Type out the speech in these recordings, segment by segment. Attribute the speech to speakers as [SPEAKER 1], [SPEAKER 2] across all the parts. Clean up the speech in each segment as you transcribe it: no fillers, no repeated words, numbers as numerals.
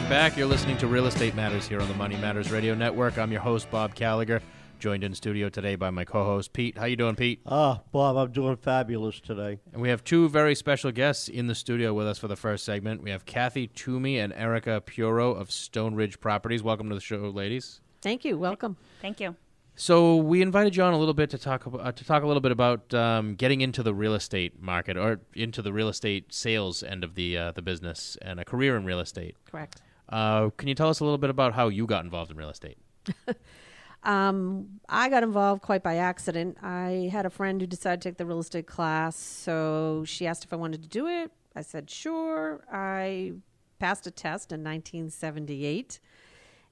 [SPEAKER 1] Welcome back. You're listening to Real Estate Matters here on the Money Matters Radio Network. I'm your host, Bob Gallagher, joined in studio today by my co-host, Pete. How you doing, Pete?
[SPEAKER 2] Bob, I'm doing fabulous today.
[SPEAKER 1] And we have two very special guests in the studio with us for the first segment. We have Cathy Toomey and Erica Puorro of Stone Ridge Properties. Welcome to the show, ladies.
[SPEAKER 3] Thank you. Welcome.
[SPEAKER 4] Thank you.
[SPEAKER 1] So we invited you on a little bit to talk a little bit about getting into the real estate market or into the real estate sales end of the business and a career in real estate.
[SPEAKER 3] Correct.
[SPEAKER 1] Can you tell us a little bit about how you got involved in real estate?
[SPEAKER 3] I got involved quite by accident. I had a friend who decided to take the real estate class, so she asked if I wanted to do it. I said sure. I passed a test in 1978.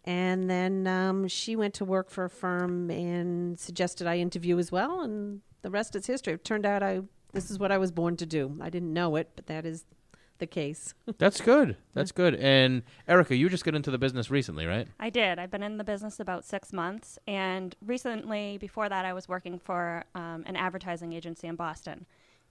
[SPEAKER 3] And then she went to work for a firm and suggested I interview as well, and the rest is history. It turned out this is what I was born to do. I didn't know it, but that is the case.
[SPEAKER 1] That's good. That's good. And Erica, you just got into the business recently, right?
[SPEAKER 4] I did. I've been in the business about 6 months, and recently, before that, I was working for an advertising agency in Boston,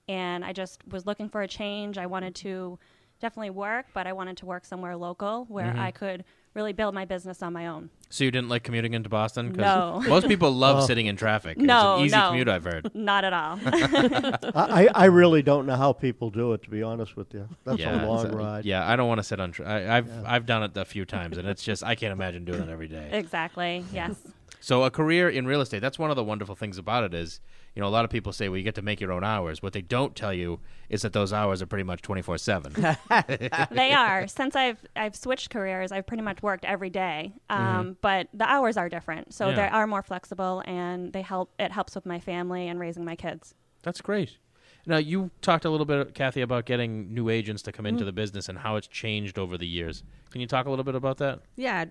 [SPEAKER 4] and I just was looking for a change. I wanted to definitely work, but I wanted to work somewhere local where I could really build my business on my own.
[SPEAKER 1] So you didn't like commuting into Boston? 'Cause
[SPEAKER 4] no.
[SPEAKER 1] Most people love sitting in traffic.
[SPEAKER 4] No,
[SPEAKER 1] it's an easy
[SPEAKER 4] no.
[SPEAKER 1] commute, I've heard.
[SPEAKER 4] Not at all.
[SPEAKER 2] I really don't know how people do it, to be honest with you. That's a long ride.
[SPEAKER 1] Yeah, I don't want to sit on I've done it a few times, and it's just, I can't imagine doing it every day.
[SPEAKER 4] Exactly, yes.
[SPEAKER 1] So a career in real estate, that's one of the wonderful things about it is, you know, a lot of people say, well, you get to make your own hours. What they don't tell you is that those hours are pretty much 24/7.
[SPEAKER 4] They are. Since I've switched careers, I've pretty much worked every day. But the hours are different. So they are more flexible, and it helps with my family and raising my kids.
[SPEAKER 1] That's great. Now, you talked a little bit, Cathy, about getting new agents to come into the business and how it's changed over the years. Can you talk a little bit about that?
[SPEAKER 3] Yeah.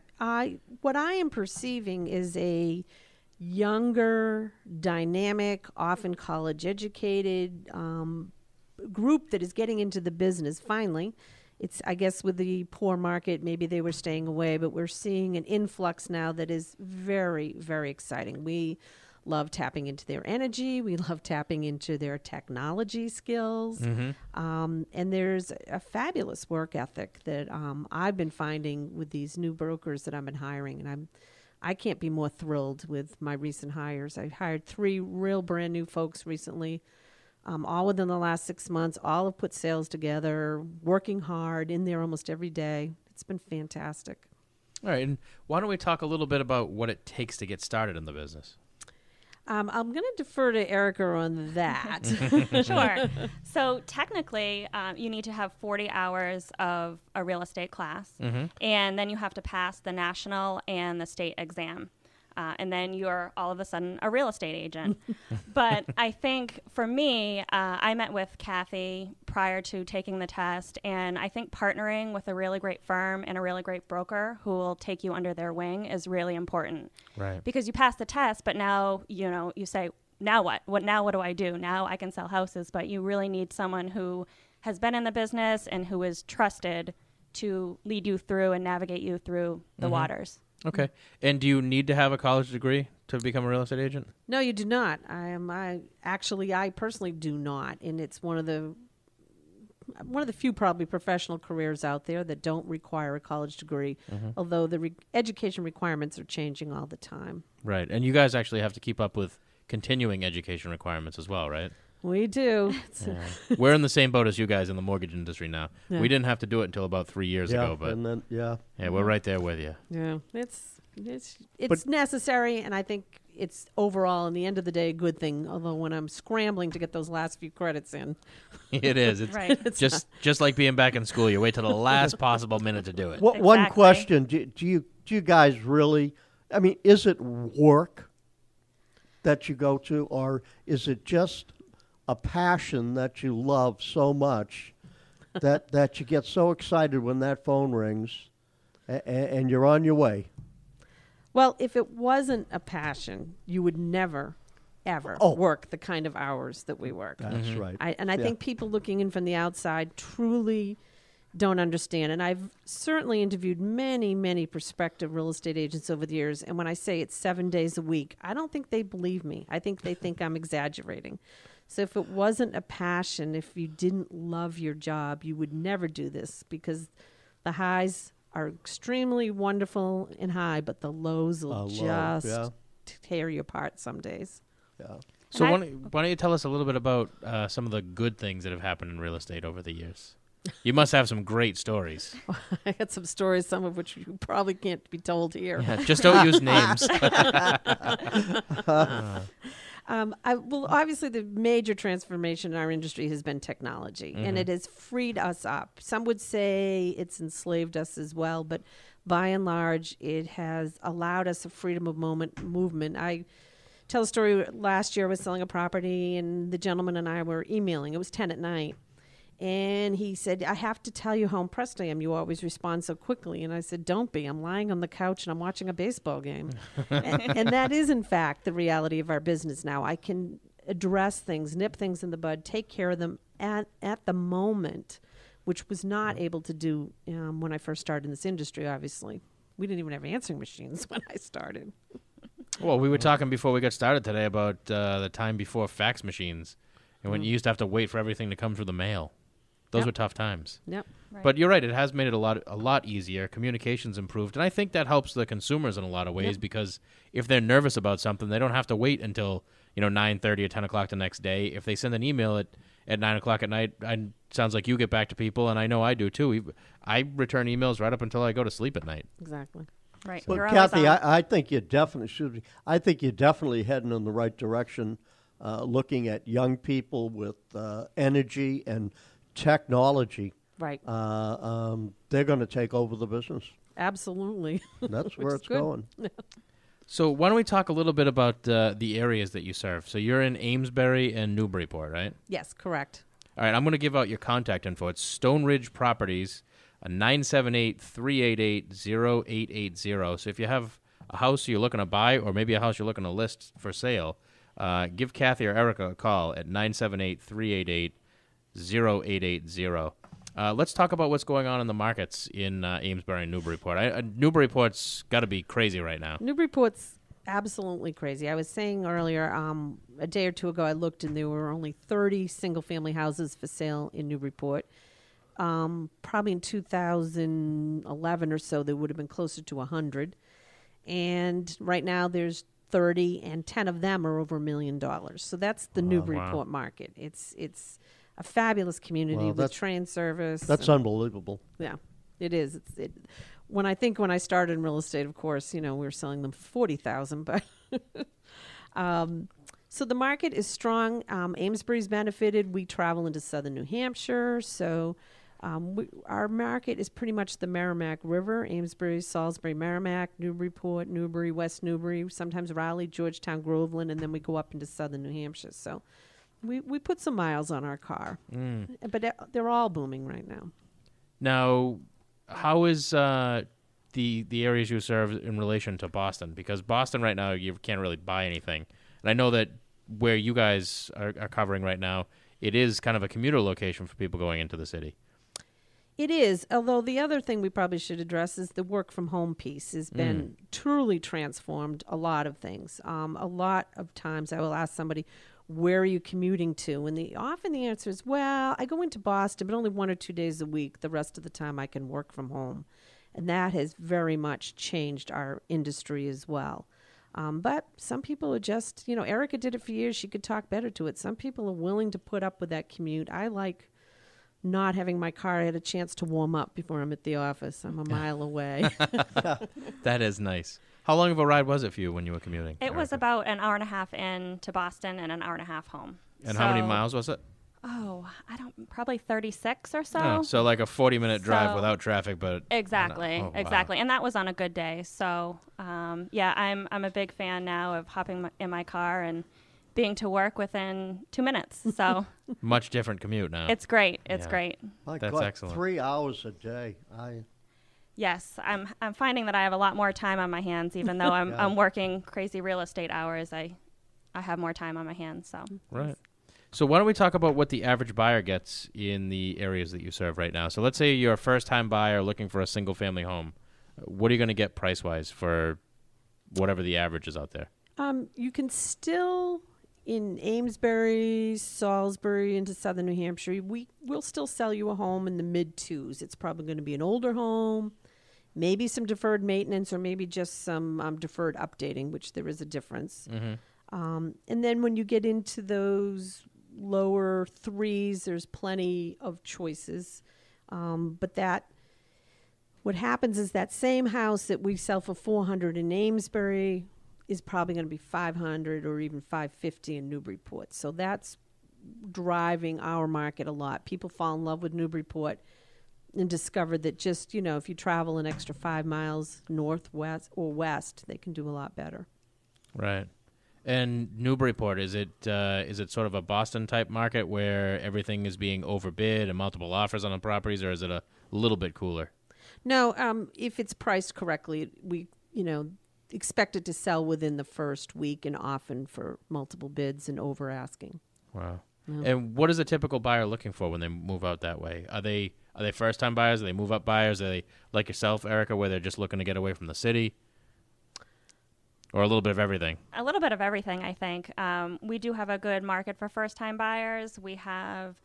[SPEAKER 3] What I am perceiving is a younger, dynamic, often college-educated group that is getting into the business finally. It's, I guess, with the poor market, maybe they were staying away, but we're seeing an influx now that is very, very exciting. We love tapping into their energy. We love tapping into their technology skills. And there's a fabulous work ethic that I've been finding with these new brokers that I've been hiring. And I can't be more thrilled with my recent hires. I hired 3 real brand new folks recently, all within the last 6 months. All have put sales together, working hard, in there almost every day. It's been fantastic.
[SPEAKER 1] All right. And why don't we talk a little bit about what it takes to get started in the business?
[SPEAKER 3] I'm going to defer to Erica on that.
[SPEAKER 4] Sure. So technically, you need to have 40 hours of a real estate class, and then you have to pass the national and the state exam. And then you're all of a sudden a real estate agent. But I think for me, I met with Cathy prior to taking the test, and I think partnering with a really great firm and a really great broker who will take you under their wing is really important.
[SPEAKER 1] Right.
[SPEAKER 4] Because you pass the test, but now, you say, now what? What do I do? Now I can sell houses, but you really need someone who has been in the business and who is trusted to lead you through and navigate you through the waters.
[SPEAKER 1] Okay. And do you need to have a college degree to become a real estate agent?
[SPEAKER 3] No, you do not. I personally do not, and it's one of the few probably professional careers out there that don't require a college degree, although the education requirements are changing all the time.
[SPEAKER 1] Right. And you guys actually have to keep up with continuing education requirements as well, right?
[SPEAKER 3] We do.
[SPEAKER 1] We're in the same boat as you guys in the mortgage industry now. Yeah. We didn't have to do it until about 3 years ago, but
[SPEAKER 2] and then,
[SPEAKER 1] we're right there with you.
[SPEAKER 3] Yeah, it's necessary, and I think it's overall, in the end of the day, a good thing. Although when I'm scrambling to get those last few credits in,
[SPEAKER 1] it is. It's
[SPEAKER 4] right.
[SPEAKER 1] It's just like being back in school. You wait till the last possible minute to do it.
[SPEAKER 4] Exactly.
[SPEAKER 2] One question: Do you guys really? I mean, is it work that you go to, or is it just a passion that you love so much that you get so excited when that phone rings and you're on your way?
[SPEAKER 3] Well, if it wasn't a passion, you would never, ever work the kind of hours that we work.
[SPEAKER 2] That's right.
[SPEAKER 3] I think people looking in from the outside truly don't understand. And I've certainly interviewed many, many prospective real estate agents over the years. And when I say it's 7 days a week, I don't think they believe me. I think they think I'm exaggerating. So if it wasn't a passion, if you didn't love your job, you would never do this, because the highs are extremely wonderful and high, but the lows will just tear you apart some days.
[SPEAKER 2] Yeah.
[SPEAKER 1] So why don't you tell us a little bit about some of the good things that have happened in real estate over the years? You must have some great stories.
[SPEAKER 3] I had some stories, some of which you probably can't be told here.
[SPEAKER 1] Yeah, just don't use names.
[SPEAKER 3] Well, obviously, the major transformation in our industry has been technology, and it has freed us up. Some would say it's enslaved us as well, but by and large, it has allowed us a freedom of movement. I tell a story. Last year, I was selling a property, and the gentleman and I were emailing. It was 10 at night. And he said, I have to tell you how impressed I am. You always respond so quickly. And I said, don't be. I'm lying on the couch and I'm watching a baseball game. and that is, in fact, the reality of our business now. I can address things, nip things in the bud, take care of them at the moment, which was not able to do when I first started in this industry, obviously. We didn't even have answering machines when I started.
[SPEAKER 1] Well, we were talking before we got started today about the time before fax machines and when you used to have to wait for everything to come through the mail. Those were tough times.
[SPEAKER 3] Yep.
[SPEAKER 4] Right.
[SPEAKER 1] But you're right. It has made it a lot easier. Communication's improved. And I think that helps the consumers in a lot of ways because if they're nervous about something, they don't have to wait until 9:30 or 10 o'clock the next day. If they send an email at 9 o'clock at night, sounds like you get back to people, and I know I do too. I return emails right up until I go to sleep at night.
[SPEAKER 3] Exactly.
[SPEAKER 4] Right.
[SPEAKER 2] Well,
[SPEAKER 4] You're
[SPEAKER 2] Cathy,
[SPEAKER 4] always on.
[SPEAKER 2] I think you're definitely heading in the right direction, looking at young people with energy and technology.
[SPEAKER 3] Right.
[SPEAKER 2] They're going to take over the business.
[SPEAKER 3] Absolutely.
[SPEAKER 2] That's where
[SPEAKER 3] is
[SPEAKER 2] it's
[SPEAKER 3] good.
[SPEAKER 2] going.
[SPEAKER 1] So why don't we talk a little bit about the areas that you serve? So you're in Amesbury and Newburyport, right?
[SPEAKER 3] Yes, correct.
[SPEAKER 1] All right, I'm going to give out your contact info. It's Stone Ridge Properties, 978-388-0880. So if you have a house you're looking to buy or maybe a house you're looking to list for sale, give Cathy or Erica a call at 978-388-0880. Let's talk about what's going on in the markets in Amesbury and Newburyport. Newburyport's got to be crazy right now.
[SPEAKER 3] Newburyport's absolutely crazy. I was saying earlier, a day or two ago, I looked and there were only 30 single-family houses for sale in Newburyport. Probably in 2011 or so, there would have been closer to 100. And right now, there's 30, and 10 of them are over $1 million. So that's the Newburyport market. It's a fabulous community with train service.
[SPEAKER 2] That's unbelievable.
[SPEAKER 3] Yeah, it is. When I started in real estate, of course, we were selling them for $40,000, but so the market is strong. Amesbury's benefited. We travel into southern New Hampshire, so our market is pretty much the Merrimack River: Amesbury, Salisbury, Merrimack, Newburyport, Newbury, West Newbury, sometimes Raleigh, Georgetown, Groveland, and then we go up into southern New Hampshire. So we put some miles on our car, but they're all booming right now.
[SPEAKER 1] Now, how is the areas you serve in relation to Boston? Because Boston right now, you can't really buy anything. And I know that where you guys are covering right now, it is kind of a commuter location for people going into the city.
[SPEAKER 3] It is, although the other thing we probably should address is the work from home piece has been truly transformed a lot of things. A lot of times I will ask somebody, where are you commuting to? And often the answer is, well, I go into Boston, but only 1 or 2 days a week. The rest of the time I can work from home. And that has very much changed our industry as well. But some people are just, Erica did it for years. She could talk better to it. Some people are willing to put up with that commute. I like not having my car. I had a chance to warm up before I'm at the office. I'm a mile away.
[SPEAKER 1] That is nice. How long of a ride was it for you when you were commuting?
[SPEAKER 4] It was about an hour and a half in to Boston and an hour and a half home.
[SPEAKER 1] And how many miles was it?
[SPEAKER 4] Oh, probably 36 or so.
[SPEAKER 1] Oh, so like a 40-minute drive without traffic, but
[SPEAKER 4] exactly.
[SPEAKER 1] Wow.
[SPEAKER 4] And that was on a good day. So, I'm a big fan now of hopping in my car and being to work within 2 minutes. So
[SPEAKER 1] much different commute now.
[SPEAKER 4] It's great. It's great.
[SPEAKER 2] My
[SPEAKER 1] That's
[SPEAKER 2] God,
[SPEAKER 1] excellent.
[SPEAKER 2] 3 hours a day.
[SPEAKER 4] Yes, I'm finding that I have a lot more time on my hands, even though I'm working crazy real estate hours. I have more time on my hands. So
[SPEAKER 1] right. So why don't we talk about what the average buyer gets in the areas that you serve right now? So let's say you're a first-time buyer looking for a single-family home. What are you going to get price-wise for whatever the average is out there?
[SPEAKER 3] You can still, in Amesbury, Salisbury, into southern New Hampshire, we'll still sell you a home in the mid-2s. It's probably going to be an older home. maybe some deferred maintenance or maybe just some deferred updating, which there is a difference. And then when you get into those lower threes, there's plenty of choices. But what happens is that same house that we sell for $400 in Amesbury is probably going to be $500 or even $550 in Newburyport. So that's driving our market a lot. People fall in love with Newburyport and discover that just, if you travel an extra 5 miles northwest or west, they can do a lot better.
[SPEAKER 1] Right. And Newburyport, is it sort of a Boston type market where everything is being overbid and multiple offers on the properties, or is it a little bit cooler?
[SPEAKER 3] No, if it's priced correctly, we expect it to sell within the first week, and often for multiple bids and over asking.
[SPEAKER 1] Wow.
[SPEAKER 3] Yeah.
[SPEAKER 1] And what is a typical buyer looking for when they move out that way? Are they first time buyers? Are they move up buyers? Are they like yourself, Erica, where they're just looking to get away from the city? Or a little bit of everything?
[SPEAKER 4] A little bit of everything, I think. We do have a good market for first-time buyers. We have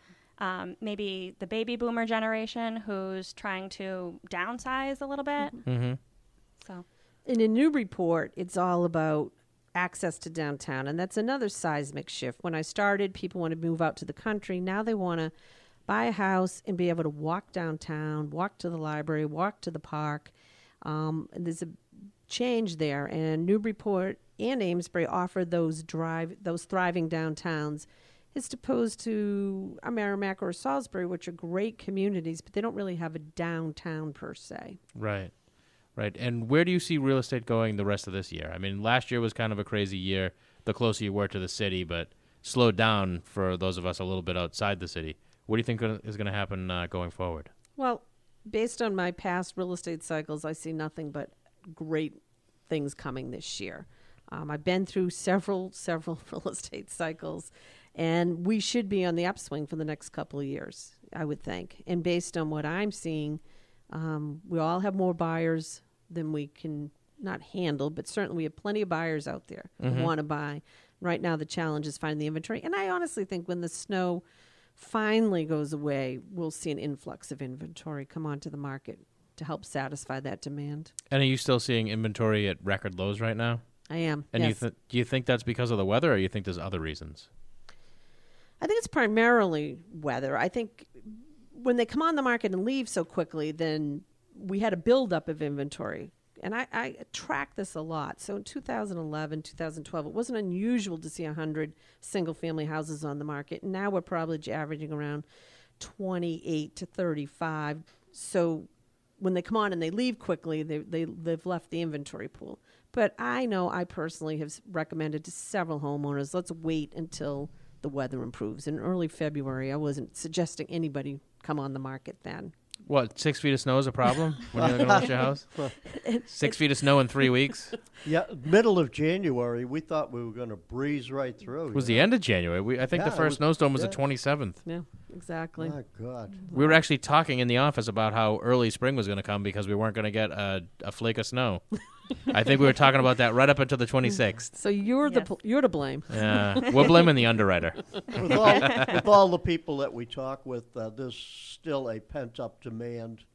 [SPEAKER 4] maybe the baby boomer generation who's trying to downsize a little bit.
[SPEAKER 1] Mm-hmm.
[SPEAKER 4] So,
[SPEAKER 3] And in Newburyport, it's all about access to downtown, and that's another seismic shift. When I started, people want to move out to the country. Now they want to buy a house and be able to walk downtown, walk to the library, walk to the park. And there's a change there, and Newburyport and Amesbury offer those thriving downtowns, as opposed to a Merrimack or a Salisbury, which are great communities, but they don't really have a downtown per se.
[SPEAKER 1] Right. And where do you see real estate going the rest of this year? I mean, last year was kind of a crazy year, the closer you were to the city, but slowed down for those of us a little bit outside the city. What do you think is going to happen going forward?
[SPEAKER 3] Well, based on my past real estate cycles, I see nothing but great things coming this year. I've been through several real estate cycles, and we should be on the upswing for the next couple of years, I would think. And based on what I'm seeing, we all have more buyers than we can not handle, but certainly we have plenty of buyers out there who want to buy. Right now, the challenge is finding the inventory. And I honestly think when the snow finally goes away, we'll see an influx of inventory come onto the market to help satisfy that demand.
[SPEAKER 1] And are you still seeing inventory at record lows right now?
[SPEAKER 3] I am.
[SPEAKER 1] And
[SPEAKER 3] yes.
[SPEAKER 1] do you think that's because of the weather, or you think there's other reasons?
[SPEAKER 3] I think it's primarily weather. I think when they come on the market and leave so quickly, then we had a buildup of inventory. And I track this a lot. So in 2011, 2012, it wasn't unusual to see 100 single-family houses on the market. And now we're probably averaging around 28 to 35. So when they come on and they leave quickly, they've left the inventory pool. But I know I personally have recommended to several homeowners, let's wait until the weather improves. In early February, I wasn't suggesting anybody come on the market then.
[SPEAKER 1] What, 6 feet of snow is a problem when you're going to list your house? 6 feet of snow in 3 weeks?
[SPEAKER 2] Yeah, middle of January, we thought we were going to breeze right through.
[SPEAKER 1] It was the end of January. I think the first snowstorm was the 27th.
[SPEAKER 3] Yeah, exactly.
[SPEAKER 2] My God.
[SPEAKER 1] We were actually talking in the office about how early spring was going to come because we weren't going to get a flake of snow. I think we were talking about that right up until the 26th.
[SPEAKER 3] So you're you're to blame.
[SPEAKER 1] Yeah, we're blaming the underwriter.
[SPEAKER 2] With all the people that we talk with, there's still a pent-up demand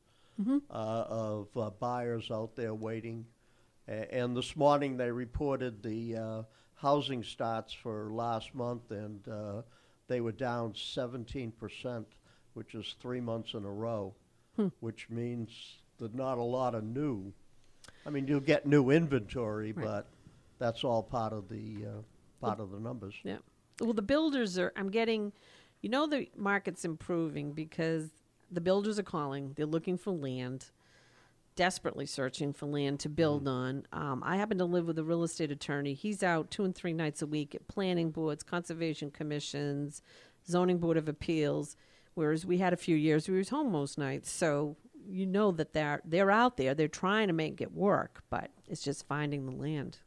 [SPEAKER 2] of buyers out there waiting. And this morning they reported the housing starts for last month, and they were down 17%, which is 3 months in a row, which means that not a lot of new. I mean, you'll get new inventory,
[SPEAKER 3] Right.
[SPEAKER 2] but that's all part of the numbers.
[SPEAKER 3] Yeah. Well, the builders are, I'm getting, the market's improving because the builders are calling. They're looking for land, desperately searching for land to build on. I happen to live with a real estate attorney. He's out 2 and 3 nights a week at planning boards, conservation commissions, zoning board of appeals, whereas we had a few years we was home most nights. So that they're out there. They're trying to make it work, but it's just finding the land.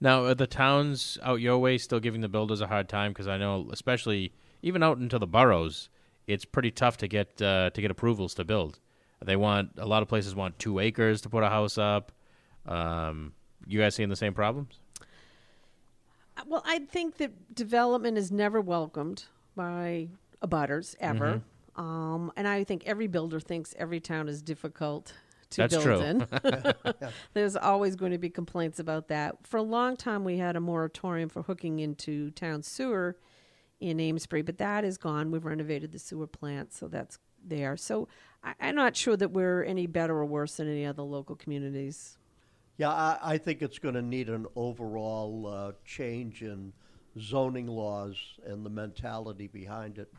[SPEAKER 1] Now, are the towns out your way still giving the builders a hard time? Because I know, especially even out into the boroughs, it's pretty tough to get approvals to build. A lot of places want 2 acres to put a house up. You guys seeing the same problems?
[SPEAKER 3] Well, I think that development is never welcomed by abutters ever. And I think every builder thinks every town is difficult to
[SPEAKER 1] That's
[SPEAKER 3] build
[SPEAKER 1] true.
[SPEAKER 3] in. There's always going to be complaints about that. For a long time, we had a moratorium for hooking into town sewer in Amesbury, but that is gone. We've renovated the sewer plant, so that's there. So I'm not sure that we're any better or worse than any other local communities.
[SPEAKER 2] Yeah, I think it's going to need an overall change in zoning laws and the mentality behind it.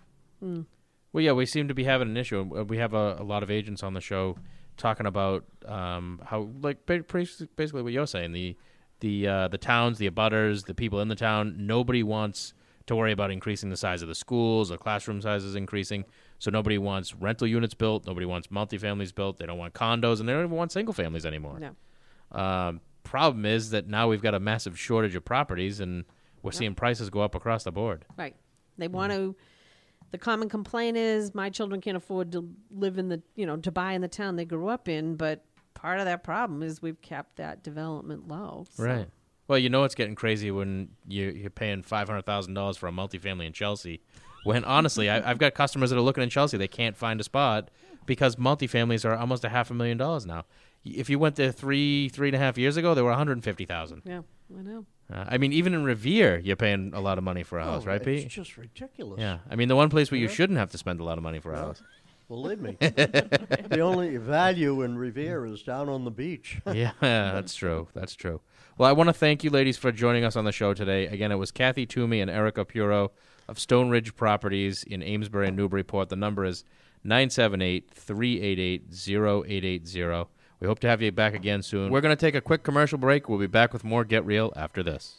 [SPEAKER 1] Well, yeah, we seem to be having an issue. We have a lot of agents on the show talking about how, like, basically what you're saying, the towns, the abutters, the people in the town, nobody wants to worry about increasing the size of the schools or classroom sizes increasing. So nobody wants rental units built. Nobody wants multifamilies built. They don't want condos, and they don't even want single families anymore.
[SPEAKER 3] No.
[SPEAKER 1] Problem is that now we've got a massive shortage of properties, and we're seeing prices go up across the board.
[SPEAKER 3] Right. They want to. The common complaint is my children can't afford to live in to buy in the town they grew up in. But part of that problem is we've kept that development low. So.
[SPEAKER 1] Right. Well, you know it's getting crazy when you're paying $500,000 for a multifamily in Chelsea. When honestly, I've got customers that are looking in Chelsea, they can't find a spot because multifamilies are almost $500,000 now. If you went there 3.5 years ago, they were $150,000.
[SPEAKER 3] Yeah, I know.
[SPEAKER 1] I mean, even in Revere, you're paying a lot of money for a house, right, Pete?
[SPEAKER 2] It's just ridiculous.
[SPEAKER 1] Yeah. I mean, the one place where you shouldn't have to spend a lot of money for a house.
[SPEAKER 2] Believe me. The only value in Revere is down on the beach.
[SPEAKER 1] Yeah, that's true. That's true. Well, I want to thank you ladies for joining us on the show today. Again, it was Cathy Toomey and Erica Puorro of Stone Ridge Properties in Amesbury and Newburyport. The number is 978-388-0880. We hope to have you back again soon. We're going to take a quick commercial break. We'll be back with more Get Real after this.